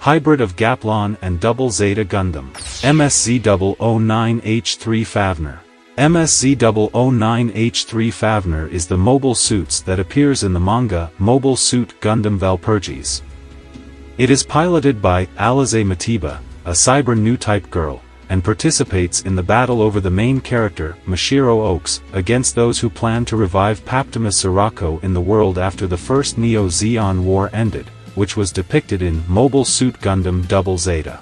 hybrid of GAPLANT and Double Zeta Gundam. MSZ-009H3 Favnr. MSZ-009H3 Favnr is the mobile suits that appears in the manga Mobile Suit Gundam Valpurgis. It is piloted by Alize Mateba, a cyber Newtype girl, and participates in the battle over the main character, Mashiro Oaks, against those who plan to revive Paptimus Sirocco in the world after the first Neo-Zeon War ended, which was depicted in Mobile Suit Gundam Double Zeta.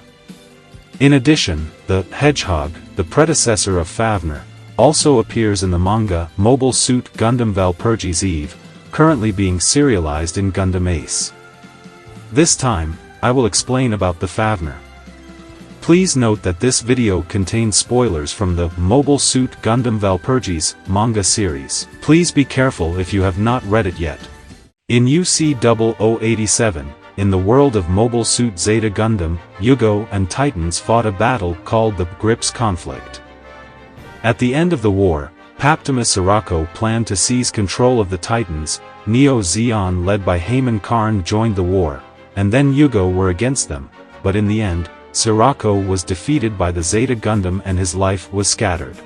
In addition, the Hedgehog, the predecessor of F.A.V.N.R, also appears in the manga Mobile Suit Gundam Valpurgis Eve, currently being serialized in Gundam Ace. This time, I will explain about the F.A.V.N.R. Please note that this video contains spoilers from the Mobile Suit Gundam Valpurgis manga series. Please be careful if you have not read it yet. In UC-0087, in the world of Mobile Suit Zeta Gundam, Yugo and Titans fought a battle called the Grips Conflict. At the end of the war, Paptimus Sirocco planned to seize control of the Titans. Neo-Zeon led by Heyman Karn joined the war, and then Yugo were against them, but in the end, Sirocco was defeated by the Zeta Gundam and his life was scattered.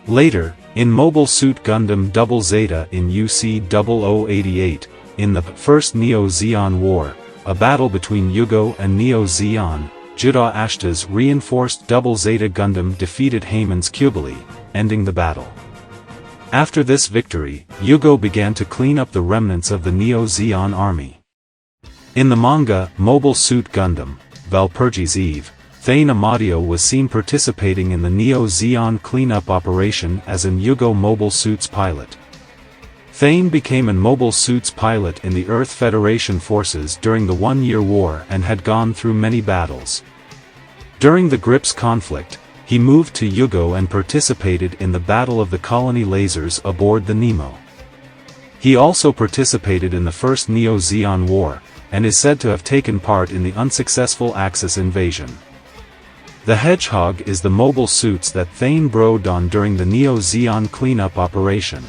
Later, in Mobile Suit Gundam Double Zeta in UC-0088, in the First Neo-Zeon War, a battle between Yugo and Neo-Zeon, Judah Ashta's reinforced Double Zeta Gundam defeated Heyman's Kubali, ending the battle. After this victory, Yugo began to clean up the remnants of the Neo-Zeon army. In the manga Mobile Suit Gundam Valpurgis Eve, Thane Amadio was seen participating in the Neo-Zeon cleanup operation as an Yugo Mobile Suits pilot. Thane became a Mobile Suits pilot in the Earth Federation forces during the One-Year War and had gone through many battles. During the Grips conflict, he moved to Yugo and participated in the Battle of the Colony Lasers aboard the Nemo. He also participated in the First Neo-Zeon War, and is said to have taken part in the unsuccessful Axis invasion. The Hedgehog is the mobile suits that Thane rode on during the Neo-Zeon cleanup operation.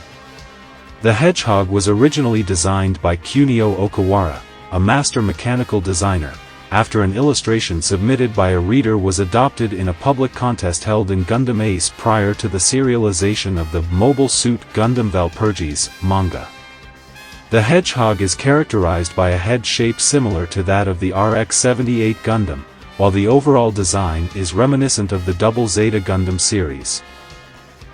The Hedgehog was originally designed by Kunio Okawara, a master mechanical designer, after an illustration submitted by a reader was adopted in a public contest held in Gundam Ace prior to the serialization of the Mobile Suit Gundam Valpurgis manga. The Hedgehog is characterized by a head shape similar to that of the RX-78 Gundam, while the overall design is reminiscent of the Double Zeta Gundam series.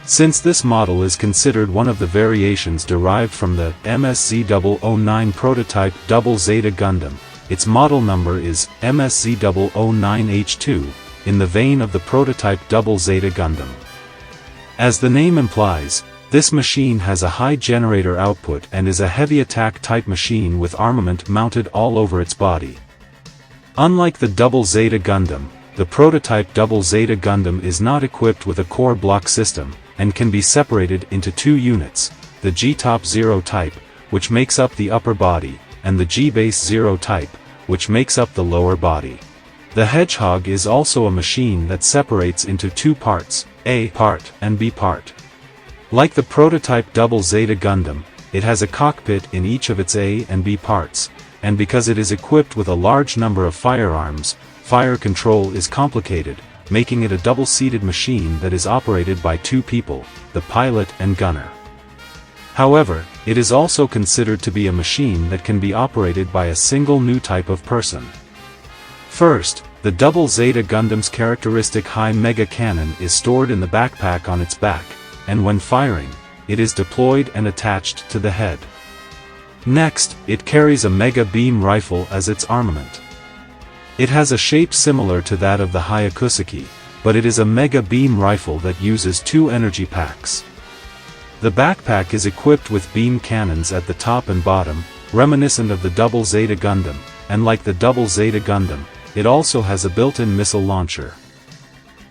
Since this model is considered one of the variations derived from the MSZ-009 prototype Double Zeta Gundam, its model number is MSZ-009H3, in the vein of the prototype Double Zeta Gundam. As the name implies, this machine has a high generator output and is a heavy attack type machine with armament mounted all over its body. Unlike the Double Zeta Gundam, the prototype Double Zeta Gundam is not equipped with a core block system, and can be separated into two units, the G-Top 0 type, which makes up the upper body, and the G-Base 0 type, which makes up the lower body. The Hedgehog is also a machine that separates into two parts, A part and B part. Like the prototype Double Zeta Gundam, it has a cockpit in each of its A and B parts, and because it is equipped with a large number of firearms, fire control is complicated, making it a double-seated machine that is operated by two people, the pilot and gunner. However, it is also considered to be a machine that can be operated by a single new type of person. First, the Double Zeta Gundam's characteristic high mega cannon is stored in the backpack on its back, and when firing, it is deployed and attached to the head. Next, it carries a mega beam rifle as its armament. It has a shape similar to that of the Hyakusuki, but it is a mega beam rifle that uses two energy packs. The backpack is equipped with beam cannons at the top and bottom, reminiscent of the Double Zeta Gundam, and like the Double Zeta Gundam, it also has a built-in missile launcher.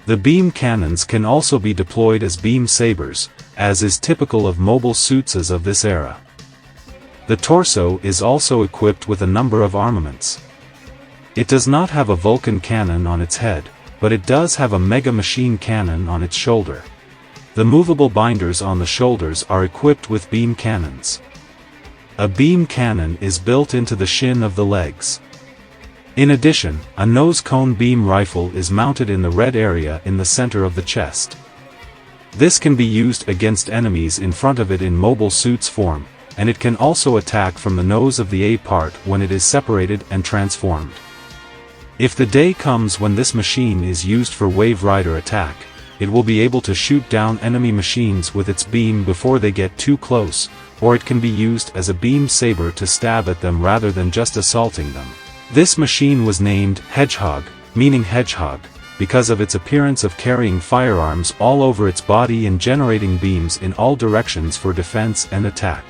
The beam cannons can also be deployed as beam sabers, as is typical of mobile suits of this era. The torso is also equipped with a number of armaments. It does not have a Vulcan cannon on its head, but it does have a Mega Machine cannon on its shoulder. The movable binders on the shoulders are equipped with beam cannons. A beam cannon is built into the shin of the legs. In addition, a nose cone beam rifle is mounted in the red area in the center of the chest. This can be used against enemies in front of it in mobile suits form, and it can also attack from the nose of the A part when it is separated and transformed. If the day comes when this machine is used for Wave Rider attack, it will be able to shoot down enemy machines with its beam before they get too close, or it can be used as a beam saber to stab at them rather than just assaulting them. This machine was named Hedgehog, meaning hedgehog, because of its appearance of carrying firearms all over its body and generating beams in all directions for defense and attack.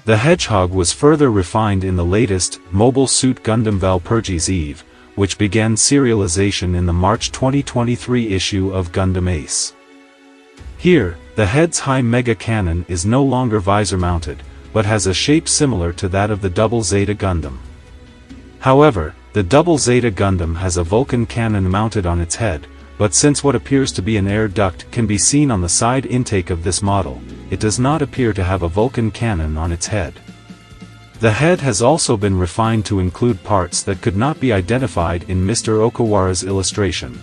The Hedgehog was further refined in the latest Mobile Suit Gundam Valpurgis Eve, which began serialization in the March 2023 issue of Gundam Ace. Here, the head's high mega cannon is no longer visor-mounted, but has a shape similar to that of the Double Zeta Gundam. However, the Double Zeta Gundam has a Vulcan cannon mounted on its head, but since what appears to be an air duct can be seen on the side intake of this model, it does not appear to have a Vulcan cannon on its head. The head has also been refined to include parts that could not be identified in Mr. Okawara's illustration.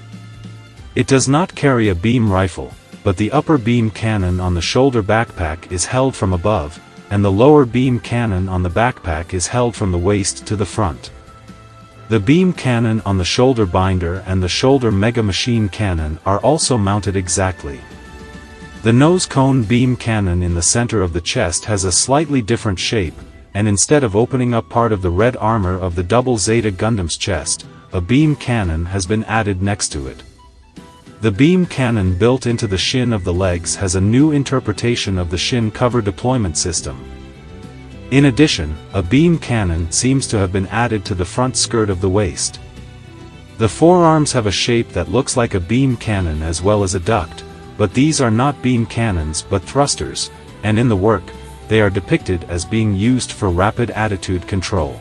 It does not carry a beam rifle, but the upper beam cannon on the shoulder backpack is held from above, and the lower beam cannon on the backpack is held from the waist to the front. The beam cannon on the shoulder binder and the shoulder mega machine cannon are also mounted exactly. The nose cone beam cannon in the center of the chest has a slightly different shape, and instead of opening up part of the red armor of the Double Zeta Gundam's chest, a beam cannon has been added next to it. The beam cannon built into the shin of the legs has a new interpretation of the shin cover deployment system. In addition, a beam cannon seems to have been added to the front skirt of the waist. The forearms have a shape that looks like a beam cannon as well as a duct, but these are not beam cannons but thrusters, and in the work, they are depicted as being used for rapid attitude control.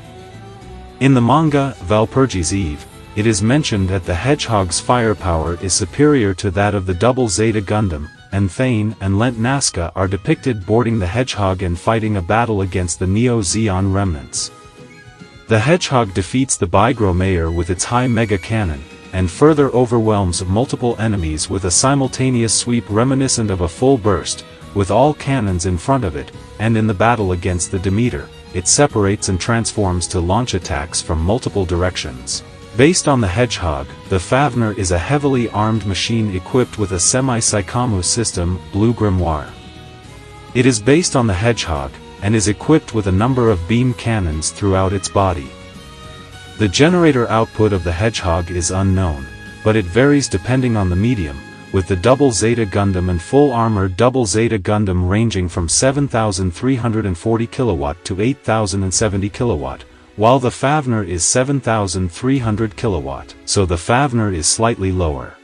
In the manga Valpurgis Eve, it is mentioned that the Hedgehog's firepower is superior to that of the Double Zeta Gundam, and Thane and Lent Nasca are depicted boarding the Hedgehog and fighting a battle against the Neo-Zeon remnants. The Hedgehog defeats the Bigro Mayor with its high mega cannon, and further overwhelms multiple enemies with a simultaneous sweep reminiscent of a full burst, with all cannons in front of it, and in the battle against the Demeter, it separates and transforms to launch attacks from multiple directions. Based on the Hedgehog, the F.A.V.N.R is a heavily armed machine equipped with a semi-Psychomu system, Blue Grimoire. It is based on the Hedgehog, and is equipped with a number of beam cannons throughout its body. The generator output of the Hedgehog is unknown, but it varies depending on the medium, with the Double Zeta Gundam and full-armor Double Zeta Gundam ranging from 7,340 kW to 8,070 kW. While the F.A.V.N.R is 7,300 kW, so the F.A.V.N.R is slightly lower.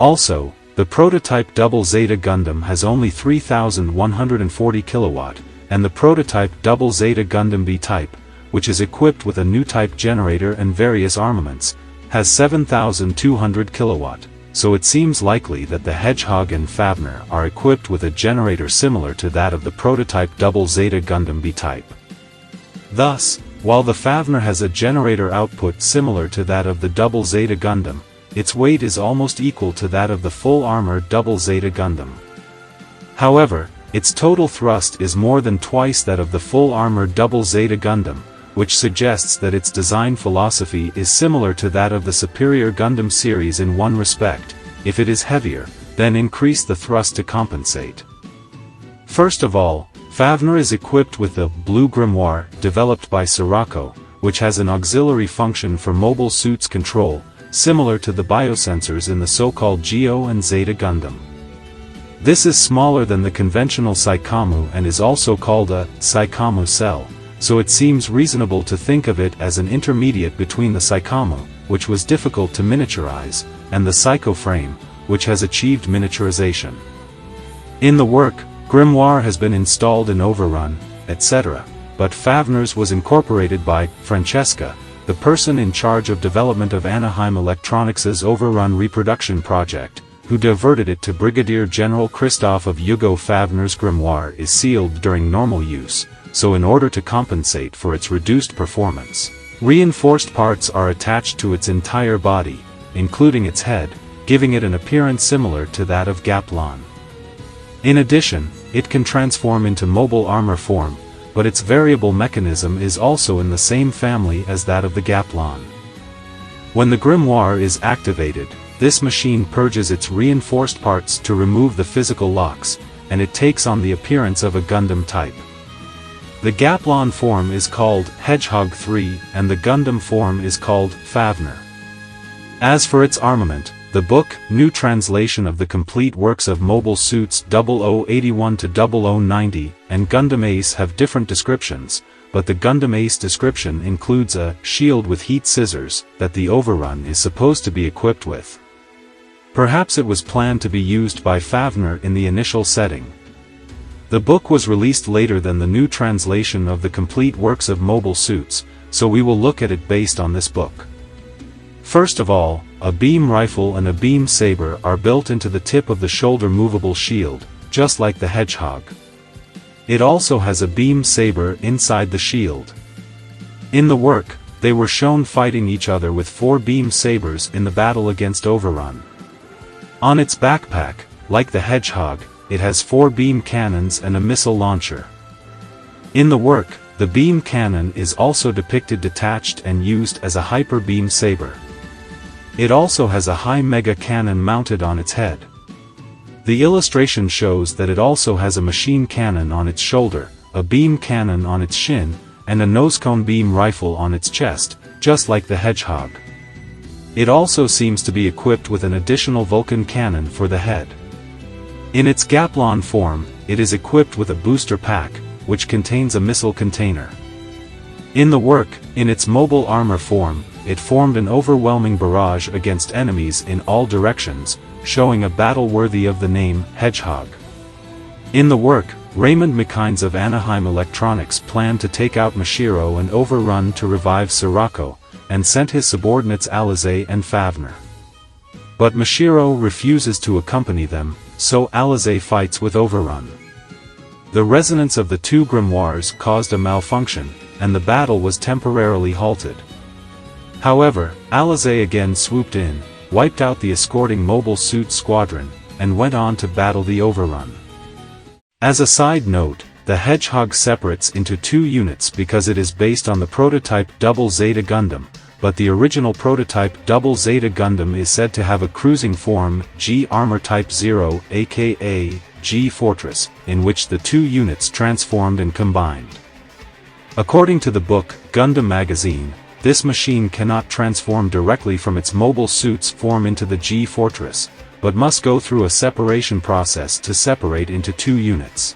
Also, the prototype Double Zeta Gundam has only 3,140 kW, and the prototype Double Zeta Gundam B-Type, which is equipped with a Newtype generator and various armaments, has 7,200 kW, so it seems likely that the Hedgehog and F.A.V.N.R are equipped with a generator similar to that of the prototype Double Zeta Gundam B-Type. Thus, while the F.A.V.N.R has a generator output similar to that of the Double Zeta Gundam, its weight is almost equal to that of the full-armor Double Zeta Gundam. However, its total thrust is more than twice that of the full-armor Double Zeta Gundam, which suggests that its design philosophy is similar to that of the superior Gundam series in one respect: if it is heavier, then increase the thrust to compensate. First of all, F.A.V.N.R is equipped with the Blue Grimoire, developed by Sirocco, which has an auxiliary function for mobile suits control, similar to the biosensors in the so-called Geo and Zeta Gundam. This is smaller than the conventional Psychomu and is also called a Psychomu cell, so it seems reasonable to think of it as an intermediate between the Psychomu, which was difficult to miniaturize, and the Psycho Frame, which has achieved miniaturization. In the work, Grimoire has been installed in Over.on, etc., but F.A.V.N.R's was incorporated by Francesca, the person in charge of development of Anaheim Electronics's Over.on reproduction project, who diverted it to Brigadier General Christoph of Yugo. F.A.V.N.R's grimoire is sealed during normal use, so in order to compensate for its reduced performance, Reinforced parts are attached to its entire body, including its head, giving it an appearance similar to that of GAPLANT. In addition, it can transform into mobile armor form, but its variable mechanism is also in the same family as that of the GAPLANT. When the grimoire is activated, this machine purges its reinforced parts to remove the physical locks, and it takes on the appearance of a Gundam type. The GAPLANT form is called Hedgehog 3 and the Gundam form is called F.A.V.N.R. As for its armament, the book, New Translation of the Complete Works of Mobile Suits 0081 to 0090, and Gundam Ace have different descriptions, but the Gundam Ace description includes a shield with heat scissors that the Over.on is supposed to be equipped with. Perhaps it was planned to be used by F.A.V.N.R in the initial setting. The book was released later than the New Translation of the Complete Works of Mobile Suits, so we will look at it based on this book. First of all, a beam rifle and a beam saber are built into the tip of the shoulder movable shield, just like the Hedgehog. It also has a beam saber inside the shield. In the work, they were shown fighting each other with 4 beam sabers in the battle against Over.on. On its backpack, like the Hedgehog, it has 4 beam cannons and a missile launcher. In the work, the beam cannon is also depicted detached and used as a hyper beam saber. It also has a high mega cannon mounted on its head. The illustration shows that it also has a machine cannon on its shoulder, a beam cannon on its shin, and a nosecone beam rifle on its chest, just like the Hedgehog. It also seems to be equipped with an additional Vulcan cannon for the head. In its GAPLANT form, it is equipped with a booster pack, which contains a missile container. In the work, in its mobile armor form, it formed an overwhelming barrage against enemies in all directions, showing a battle worthy of the name Hedgehog. In the work, Raymond McKines of Anaheim Electronics planned to take out Mashiro and Over.on to revive Sirocco, and sent his subordinates Alize and F.A.V.N.R. But Mashiro refuses to accompany them, so Alize fights with Over.on. The resonance of the 2 grimoires caused a malfunction, and the battle was temporarily halted. However, Alize again swooped in, wiped out the escorting mobile suit squadron, and went on to battle the Over.on. As a side note, the Hedgehog separates into 2 units because it is based on the prototype Double Zeta Gundam, but the original prototype Double Zeta Gundam is said to have a cruising form G Armor Type 0 aka G Fortress, in which the 2 units transformed and combined. According to the book, Gundam Magazine, this machine cannot transform directly from its mobile suit's form into the G Fortress, but must go through a separation process to separate into 2 units.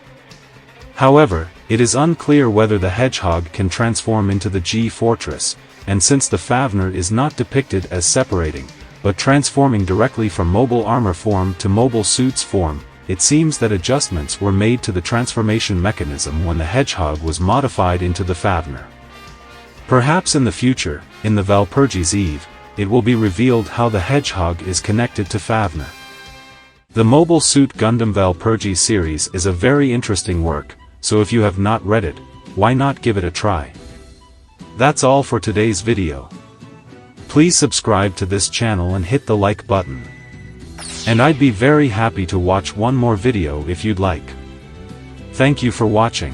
However, it is unclear whether the Hedgehog can transform into the G Fortress, and since the F.A.V.N.R is not depicted as separating, but transforming directly from mobile armor form to mobile suit's form, it seems that adjustments were made to the transformation mechanism when the Hedgehog was modified into the F.A.V.N.R. Perhaps in the future, in the Valpurgis Eve, it will be revealed how the Hedgehog is connected to F.A.V.N.R. The Mobile Suit Gundam Valpurgis series is a very interesting work, so if you have not read it, why not give it a try? That's all for today's video. Please subscribe to this channel and hit the like button. And I'd be very happy to watch one more video if you'd like. Thank you for watching.